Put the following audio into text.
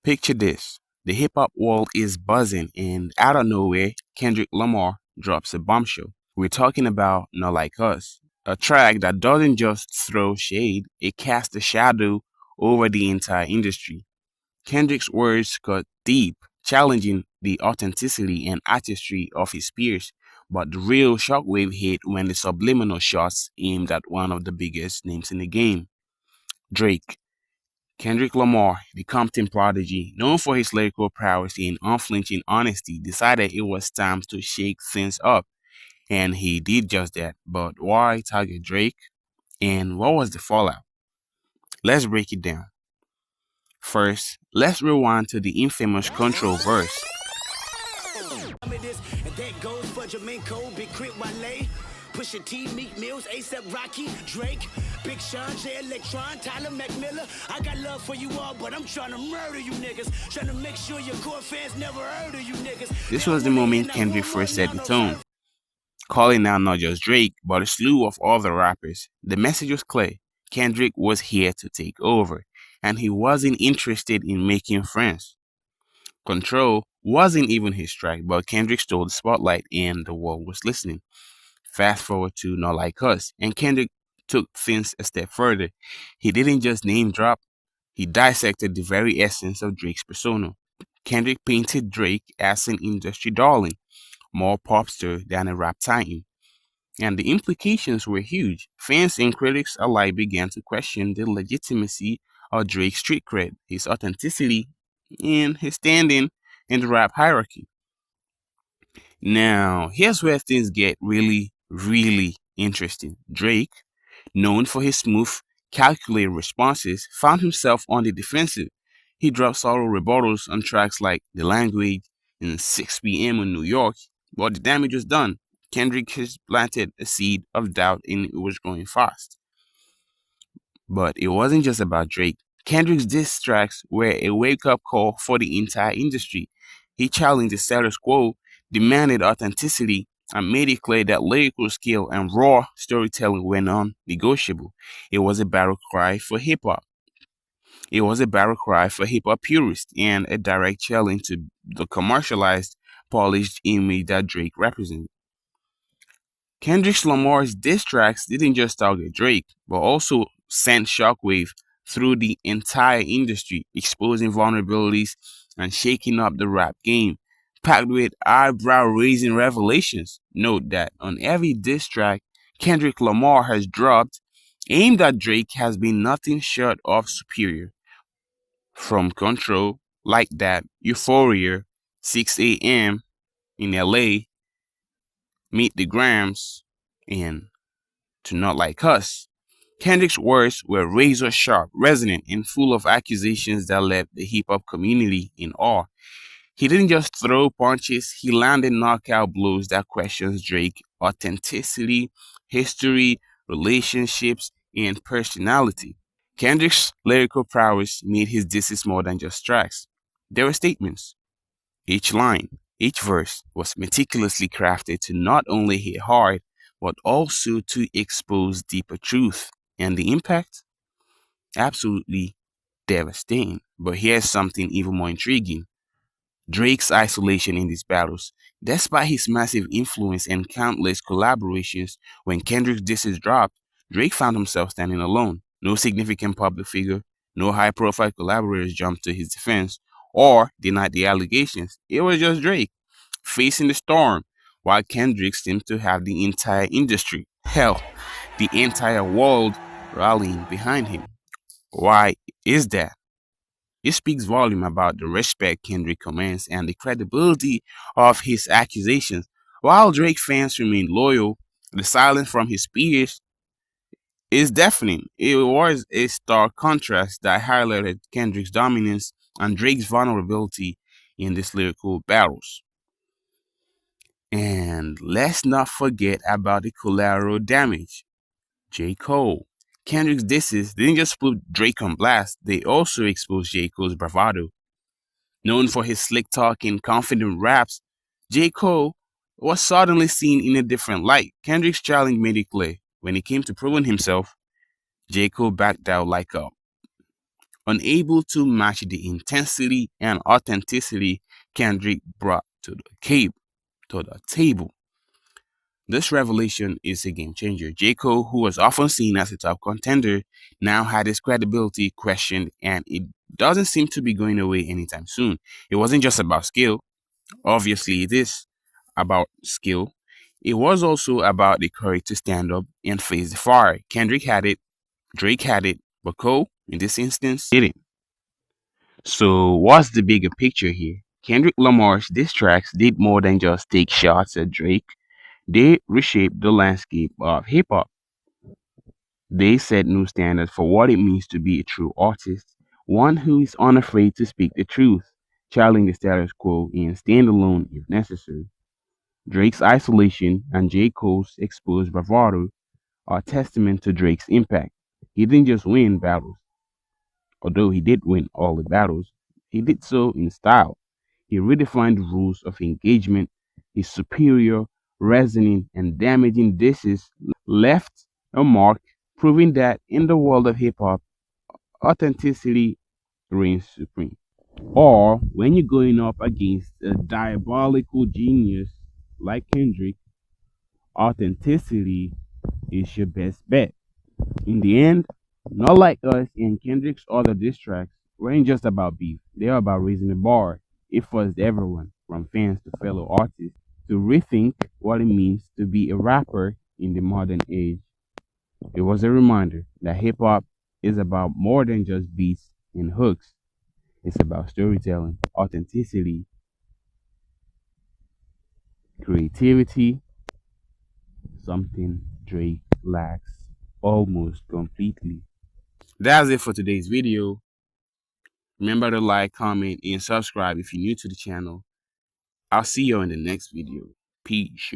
Picture this. The hip hop world is buzzing, and out of nowhere, Kendrick Lamar drops a bombshell. We're talking about Not Like Us, a track that doesn't just throw shade, it casts a shadow over the entire industry. Kendrick's words cut deep, challenging the authenticity and artistry of his peers, but the real shockwave hit when the subliminal shots aimed at one of the biggest names in the game, Drake. Kendrick Lamar, the Compton prodigy, known for his lyrical prowess and unflinching honesty, decided it was time to shake things up, and he did just that. But why target Drake? And what was the fallout? Let's break it down. First, let's rewind to the infamous Control verse. Pusha T, Meek Mills, ASAP Rocky, Drake, Big Sean, J Electron, Tyler McMillan. I got love for you all, but I'm trying to murder you niggas. Trying to make sure your core fans never heard of you niggas. This was the moment Kendrick first set the tone, calling out not just Drake, but a slew of other rappers. The message was clear. Kendrick was here to take over, and he wasn't interested in making friends. Control wasn't even his track, but Kendrick stole the spotlight and the world was listening. Fast forward to Not Like Us, and Kendrick took things a step further. He didn't just name drop, he dissected the very essence of Drake's persona. Kendrick painted Drake as an industry darling, more popstar than a rap titan. And the implications were huge. Fans and critics alike began to question the legitimacy of Drake's street cred, his authenticity, and his standing in the rap hierarchy. Now, here's where things get really interesting. Drake, known for his smooth, calculated responses, found himself on the defensive. He dropped several rebuttals on tracks like The Language and 6 p.m. in New York, but the damage was done. Kendrick has planted a seed of doubt and it was growing fast. But it wasn't just about Drake. Kendrick's diss tracks were a wake-up call for the entire industry. He challenged the status quo, demanded authenticity, and made it clear that lyrical skill and raw storytelling were non-negotiable. It was a battle cry for hip-hop. It was a battle cry for hip-hop purists and a direct challenge to the commercialized, polished image that Drake represented. Kendrick Lamar's diss tracks didn't just target Drake, but also sent shockwave through the entire industry, exposing vulnerabilities and shaking up the rap game, packed with eyebrow-raising revelations. Note that on every diss track Kendrick Lamar has dropped, aimed at Drake has been nothing short of superior. From Control, Like That, Euphoria, 6 a.m. in LA, Meet the Grams, and To Not Like Us. Kendrick's words were razor sharp, resonant, and full of accusations that left the hip hop community in awe. He didn't just throw punches, he landed knockout blows that questions Drake's authenticity, history, relationships, and personality. Kendrick's lyrical prowess made his disses more than just tracks. They were statements. Each line, each verse was meticulously crafted to not only hit hard, but also to expose deeper truth. And the impact? Absolutely devastating. But here's something even more intriguing. Drake's isolation in these battles. Despite his massive influence and countless collaborations, when Kendrick's disses dropped, Drake found himself standing alone. No significant public figure, no high-profile collaborators jumped to his defense or denied the allegations. It was just Drake, facing the storm, while Kendrick seemed to have the entire industry, hell, the entire world rallying behind him. Why is that? It speaks volume about the respect Kendrick commands and the credibility of his accusations. While Drake fans remain loyal, the silence from his peers is deafening. It was a stark contrast that highlighted Kendrick's dominance and Drake's vulnerability in these lyrical battles. And let's not forget about the collateral damage. J. Cole. Kendrick's disses didn't just put Drake on blast, they also exposed J. Cole's bravado. Known for his slick talk and confident raps, J. Cole was suddenly seen in a different light. Kendrick's challenge made it clear. When it came to proving himself, J. Cole backed out like a unable to match the intensity and authenticity Kendrick brought to the table. This revelation is a game changer. J. Cole, who was often seen as a top contender, now had his credibility questioned, and it doesn't seem to be going away anytime soon. It wasn't just about skill. Obviously, it is about skill. It was also about the courage to stand up and face the fire. Kendrick had it, Drake had it, but Cole, in this instance, didn't. So, what's the bigger picture here? Kendrick Lamar's diss tracks did more than just take shots at Drake. They reshaped the landscape of hip hop. They set new standards for what it means to be a true artist, one who is unafraid to speak the truth, challenging the status quo and stand alone if necessary. Drake's isolation and J. Cole's exposed bravado are testament to Drake's impact. He didn't just win battles, although he did win all the battles, he did so in style. He redefined the rules of engagement. His superior, resonant, and damaging disses left a mark, proving that in the world of hip hop, authenticity reigns supreme. Or when you're going up against a diabolical genius like Kendrick, authenticity is your best bet. In the end, not like us and Kendrick's other diss tracks, weren't just about beef. They're about raising the bar. It forced everyone, from fans to fellow artists, to rethink what it means to be a rapper in the modern age. It was a reminder that hip hop is about more than just beats and hooks. It's about storytelling, authenticity, creativity, something Drake lacks almost completely. That's it for today's video. Remember to like, comment, and subscribe if you're new to the channel. I'll see you in the next video. Peace.